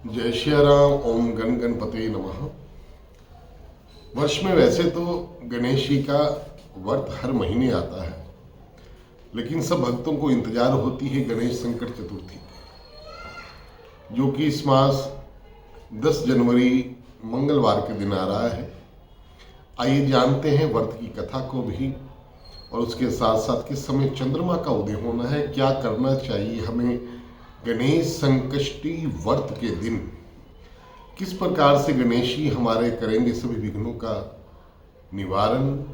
जय श्री राम। ओम गण गणपते नमः। वर्ष में वैसे तो गणेश जी का व्रत हर महीने आता है, लेकिन सब भक्तों को इंतजार होती है गणेश संकट चतुर्थी, जो कि इस मास 10 जनवरी मंगलवार के दिन आ रहा है। आइए जानते हैं व्रत की कथा को भी, और उसके साथ साथ किस समय चंद्रमा का उदय होना है, क्या करना चाहिए हमें गणेश संकष्टी व्रत के दिन, किस प्रकार से गणेश जी हमारे करेंगे सभी विघ्नों का निवारण,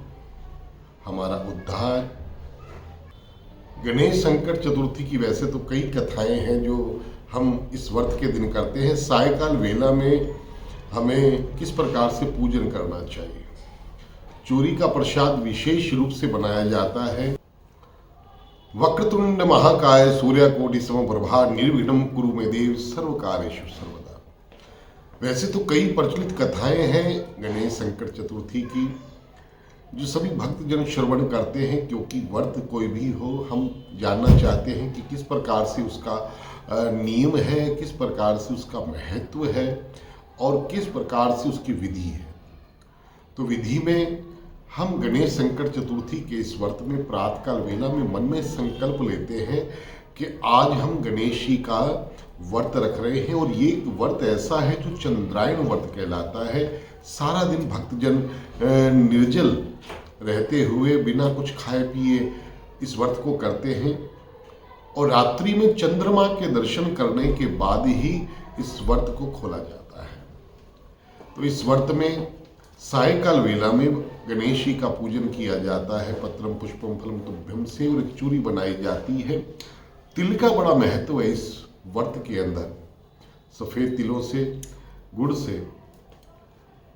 हमारा उद्धार। गणेश संकट चतुर्थी की वैसे तो कई कथाएं हैं जो हम इस व्रत के दिन करते हैं। सायकाल वेला में हमें किस प्रकार से पूजन करना चाहिए। चूरी का प्रसाद विशेष रूप से बनाया जाता है। वक्रतुंड महाकाय सूर्यकोटि समप्रभा निर्विघ्नं कुरु मे देव सर्व कार्येषु सर्वदा। वैसे तो कई प्रचलित कथाएं हैं गणेश संकट चतुर्थी की, जो सभी भक्तजन श्रवण करते हैं, क्योंकि व्रत कोई भी हो हम जानना चाहते हैं कि किस प्रकार से उसका नियम है, किस प्रकार से उसका महत्व है और किस प्रकार से उसकी विधि है। तो विधि में हम गणेश संकट चतुर्थी के इस व्रत में प्रातःकाल वेला में मन में संकल्प लेते हैं कि आज हम गणेश जी का व्रत रख रहे हैं, और ये व्रत ऐसा है जो चंद्रायण व्रत कहलाता है। सारा दिन भक्तजन निर्जल रहते हुए बिना कुछ खाए पिए इस व्रत को करते हैं, और रात्रि में चंद्रमा के दर्शन करने के बाद ही इस व्रत को खोला जाता है। तो इस व्रत में सायकाल वेला में गणेश जी का पूजन किया जाता है। पत्रम पुष्पम फलम तुभ्यम से, और एक चूरी बनाई जाती है। तिल का बड़ा महत्व है इस व्रत के अंदर। सफ़ेद तिलों से, गुड़ से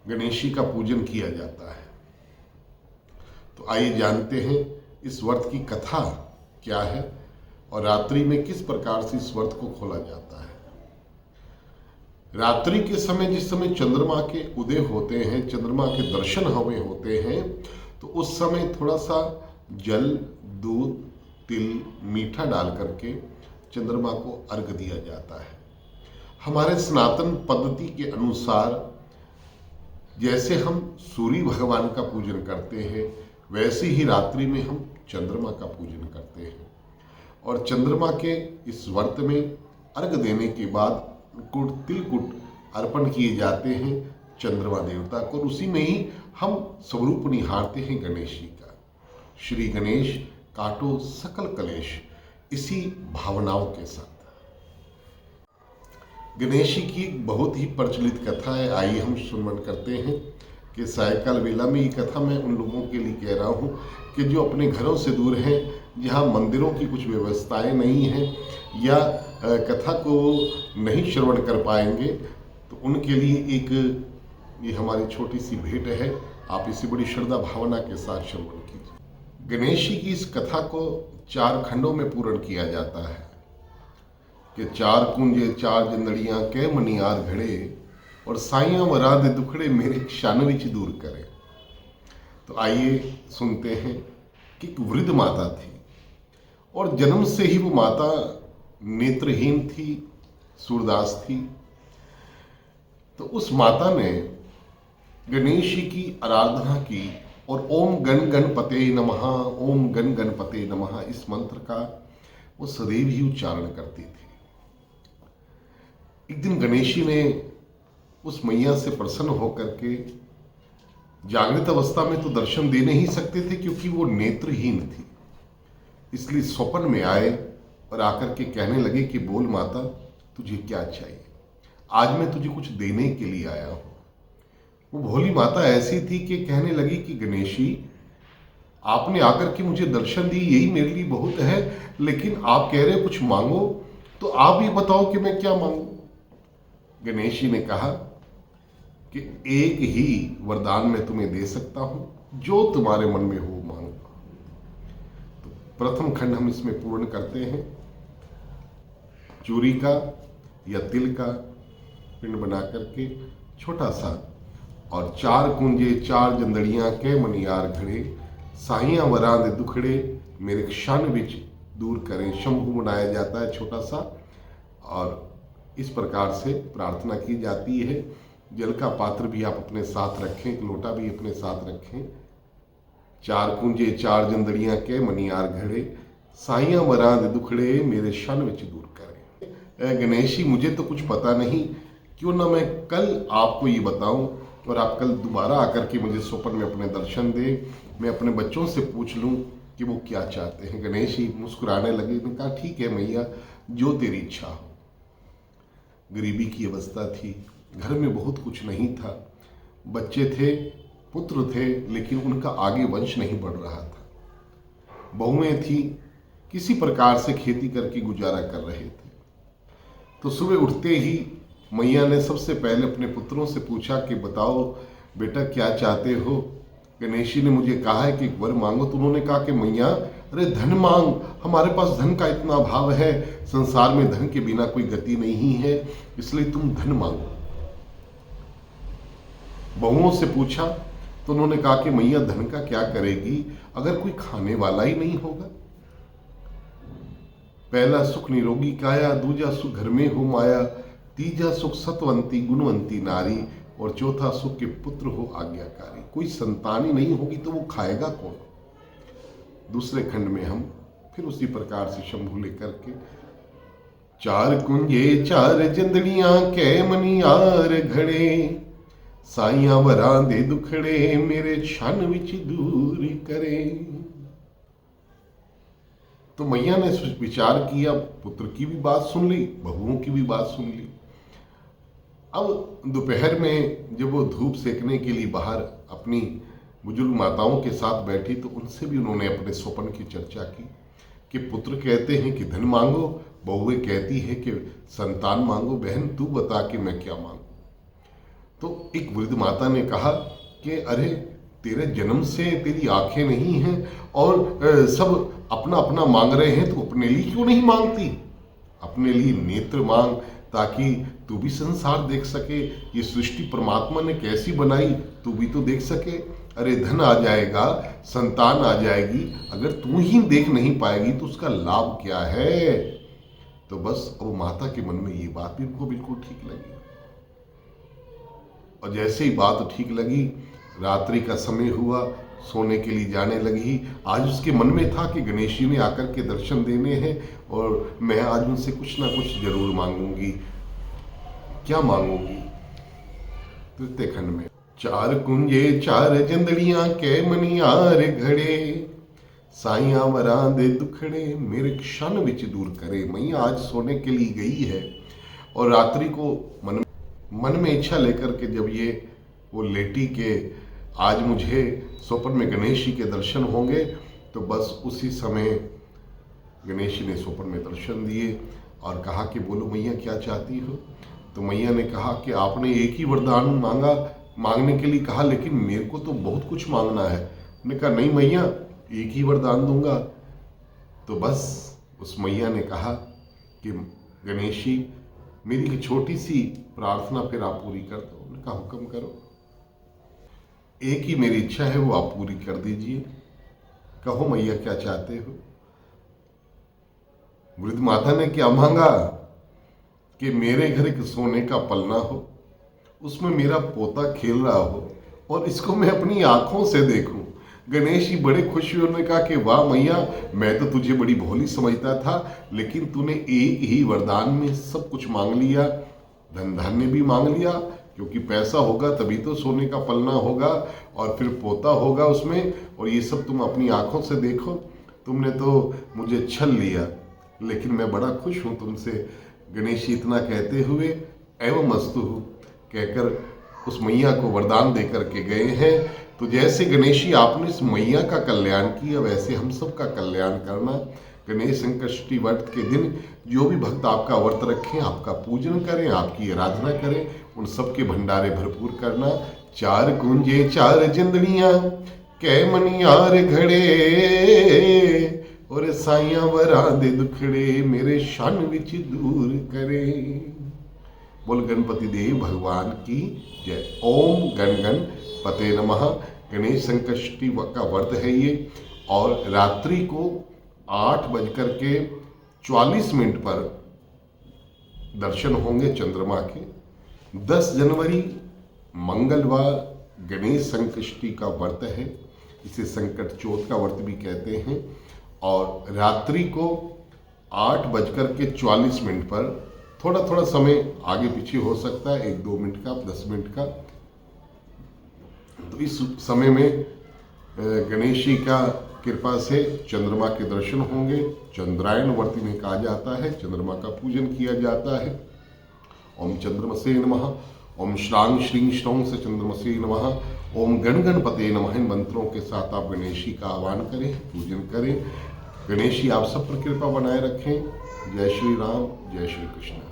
गणेश जी का पूजन किया जाता है। तो आइए जानते हैं इस व्रत की कथा क्या है और रात्रि में किस प्रकार से इस व्रत को खोला जाता है। रात्रि के समय, जिस समय चंद्रमा के उदय होते हैं, चंद्रमा के दर्शन हमें होते हैं, तो उस समय थोड़ा सा जल, दूध, तिल, मीठा डाल करके चंद्रमा को अर्घ दिया जाता है। हमारे सनातन पद्धति के अनुसार जैसे हम सूर्य भगवान का पूजन करते हैं, वैसे ही रात्रि में हम चंद्रमा का पूजन करते हैं। और चंद्रमा के इस व्रत में अर्घ देने के बाद तिलकुट अर्पण किए जाते हैं चंद्रमा देवता को, और उसी में ही हम स्वरूप निहारते हैं गणेश जी का। श्री गणेश काटो सकल कलेश, इसी भावनाओं के साथ गणेश जी की एक बहुत ही प्रचलित कथा है। आइए हम श्रवण करते हैं कि सायकाल वेला में ये कथा मैं उन लोगों के लिए कह रहा हूँ कि जो अपने घरों से दूर हैं, जहाँ मंदिरों की कुछ व्यवस्थाएं नहीं हैं या कथा को नहीं श्रवण कर पाएंगे, तो उनके लिए एक ये हमारी छोटी सी भेंट है। आप इसे बड़ी श्रद्धा भावना के साथ श्रवण कीजिए। गणेश जी की इस कथा को 4 खंडों में पूर्ण किया जाता है कि 4 कुंजे 4 जंदड़ियां कै मनियार घड़े, और साइयां वराद दुखड़े मेरे शान विच दूर करे। तो आइए सुनते हैं कि एक वृद्ध माता थी, और जन्म से ही वो माता नेत्रहीन थी, सूरदास थी। तो उस माता ने गणेश जी की आराधना की और ओम गण गणपते नमः, ओम गण गणपते नमः इस मंत्र का वो सदैव ही उच्चारण करती थी। एक दिन गणेश जी ने उस मैया से प्रसन्न होकर के, जागृत अवस्था में तो दर्शन दे नहीं सकते थे क्योंकि वो नेत्रहीन थी, इसलिए स्वप्न में आए और आकर के कहने लगे कि बोल माता, तुझे क्या चाहिए, आज मैं तुझे कुछ देने के लिए आया हूं। वो भोली माता ऐसी थी कि कहने लगी कि गणेश जी, आपने आकर के मुझे दर्शन दी, यही मेरे लिए बहुत है, लेकिन आप कह रहे कुछ मांगो, तो आप ही बताओ कि मैं क्या मांगू। गणेश जी ने कहा कि एक ही वरदान मैं तुम्हें दे सकता हूं, जो तुम्हारे मन में हो मांगो। तो प्रथम खंड हम इसमें पूर्ण करते हैं। चूरी का या तिल का पिंड बना करके छोटा सा, और 4 कुंजे 4 जंदड़ियां कै मनियार घड़े, साइयां वरांद दुखड़े मेरे शान विच दूर करें। शंभु बनाया जाता है छोटा सा, और इस प्रकार से प्रार्थना की जाती है। जल का पात्र भी आप अपने साथ रखें, एक लोटा भी अपने साथ रखें। चार कुंजे चार जंदड़ियां के मनियार घड़े, साइयां मराद दुखड़े मेरे शन विच दूर करें। गणेश जी, मुझे तो कुछ पता नहीं, क्यों ना मैं कल आपको ये बताऊं और आप कल दोबारा आकर के मुझे स्वप्न में अपने दर्शन दे। मैं अपने बच्चों से पूछ लूं कि वो क्या चाहते हैं। गणेश जी मुस्कुराने लगे, ने कहा ठीक है मैया, जो तेरी इच्छा हो। गरीबी की अवस्था थी, घर में बहुत कुछ नहीं था, बच्चे थे, पुत्र थे, लेकिन उनका आगे वंश नहीं बढ़ रहा था। बहुएं थी, किसी प्रकार से खेती करके गुजारा कर रहे थे। तो सुबह उठते ही मैया ने सबसे पहले अपने पुत्रों से पूछा कि बताओ बेटा क्या चाहते हो। गणेश जी ने मुझे कहा है कि एक वर मांगो। तो उन्होंने कहा कि मैया अरे धन मांग, हमारे पास धन का इतना अभाव है, संसार में धन के बिना कोई गति नहीं है, इसलिए तुम धन मांगो। बहुओं से पूछा तो उन्होंने कहा कि मैया धन का क्या करेगी अगर कोई खाने वाला ही नहीं होगा। पहला सुख निरोगी काया, दूजा सुख घर में हो माया, तीजा सुख सतवंती गुणवंती नारी, और चौथा सुख के पुत्र हो आज्ञाकारी। कोई संतान ही नहीं होगी तो वो खाएगा कौन। दूसरे खंड में हम फिर उसी प्रकार से शंभु लेकर के चार कुंजे चार जंदड़ियां कै मनियार घड़े, साइयां वरां दे दुखड़े मेरे शन विच दूर करे। तो मैया ने विचार किया, पुत्र की भी बात सुन ली, बहुओं की भी बात सुन ली। अब दोपहर में जब वो धूप सेकने के लिए बाहर अपनी बुजुर्ग माताओं के साथ बैठी तो उनसे भी उन्होंने अपने स्वप्न की चर्चा की कि पुत्र कहते हैं कि धन मांगो, बहुएं कहती है कि संतान मांगो। बहन तू बता कि मैं क्या मांगू। तो एक वृद्ध माता ने कहा कि अरे तेरे जन्म से तेरी आंखें नहीं हैं और सब अपना अपना मांग रहे हैं, तो अपने लिए क्यों नहीं मांगती। अपने लिए नेत्र मांग ताकि तू भी संसार देख सके। ये सृष्टि परमात्मा ने कैसी बनाई तू भी तो देख सके। अरे धन आ जाएगा, संतान आ जाएगी, अगर तू ही देख नहीं पाएगी तो उसका लाभ क्या है। तो बस अब माता के मन में ये बात भी उनको बिल्कुल ठीक लगी। और जैसे ही बात ठीक लगी, रात्रि का समय हुआ, सोने के लिए जाने लगी। आज उसके मन में था कि गणेश जी ने आकर के दर्शन देने हैं और मैं आज उनसे कुछ ना कुछ जरूर मांगूंगी। क्या मांगूंगी। तृतीय खंड में चार कुंजे चार जंदड़ियां कै मनियार घड़े, साइयां वरां दे दुखड़े मेरे क्षण विच दूर करे। मैया आज सोने के लिए गई है और रात्रि को मन में इच्छा लेकर के जब ये वो लेटी के आज मुझे स्वप्न में गणेश जी के दर्शन होंगे, तो बस उसी समय गणेश जी ने स्वप्न में दर्शन दिए और कहा कि बोलो मैया क्या चाहती हो। तो मैया ने कहा कि आपने एक ही वरदान मांगने के लिए कहा, लेकिन मेरे को तो बहुत कुछ मांगना है। उन्होंने कहा नहीं मैया, एक ही वरदान दूंगा। तो बस उस मैया ने कहा कि गणेश जी मेरी एक छोटी सी प्रार्थना फिर आप पूरी कर दो। उन्होंने कहा हुक्म करो। एक ही मेरी इच्छा है, वो आप पूरी कर दीजिए। कहो मैया क्या चाहते हो। वृद्ध माता ने क्या मांगा कि मेरे घर एक सोने का पलना हो, उसमें मेरा पोता खेल रहा हो और इसको मैं अपनी आंखों से देखूं। गणेश जी बड़े खुश हुए। उन्होंने कहा कि वाह मैया, मैं तो तुझे बड़ी भोली समझता था, लेकिन तूने एक ही वरदान में सब कुछ मांग लिया। धन धान्य भी मांग लिया, क्योंकि पैसा होगा तभी तो सोने का पलना होगा और फिर पोता होगा उसमें, और ये सब तुम अपनी आंखों से देखो। तुमने तो मुझे छल लिया, लेकिन मैं बड़ा खुश हूँ तुमसे। गणेश जी इतना कहते हुए एवं अस्तु कहकर उस मैया को वरदान देकर के गए हैं। तो जैसे गणेश जी आपने इस मैया का कल्याण किया, वैसे हम सब का कल्याण करना। गणेश संकष्टी व्रत के दिन जो भी भक्त आपका व्रत रखें, आपका पूजन करें, आपकी आराधना करें, उन सब के भंडारे भरपूर करना। चार कुंजे चार जिंदड़ियां कै मनियार घड़े, और साइयां वरा दे दुखड़े मेरे शन विच दूर करे। बोल गणपति देव भगवान की जय। ओम गण गण पते नमः। गणेश संकष्टी का व्रत है ये, और रात्रि को 8:44 पर दर्शन होंगे चंद्रमा के। 10 जनवरी मंगलवार गणेश संकष्टी का व्रत है, इसे संकट चौथ का व्रत भी कहते हैं। और रात्रि को 8:44 पर, थोड़ा थोड़ा समय आगे पीछे हो सकता है, 1-2 मिनट का, 10 मिनट का, तो इस समय में गणेश जी का कृपा से चंद्रमा के दर्शन होंगे। चंद्रायन व्रत में कहा जाता है, चंद्रमा का पूजन किया जाता है। ओम चंद्रमसे नमः, ओम श्रांग श्रीं श्रौं से चंद्रमसे नमः, ओम गण गणपते नमः। इन मंत्रों के साथ आप गणेश जी का आह्वान करें, पूजन करें। गणेश जी आप सब पर कृपा बनाए रखें। जय श्री राम, जय श्री कृष्ण।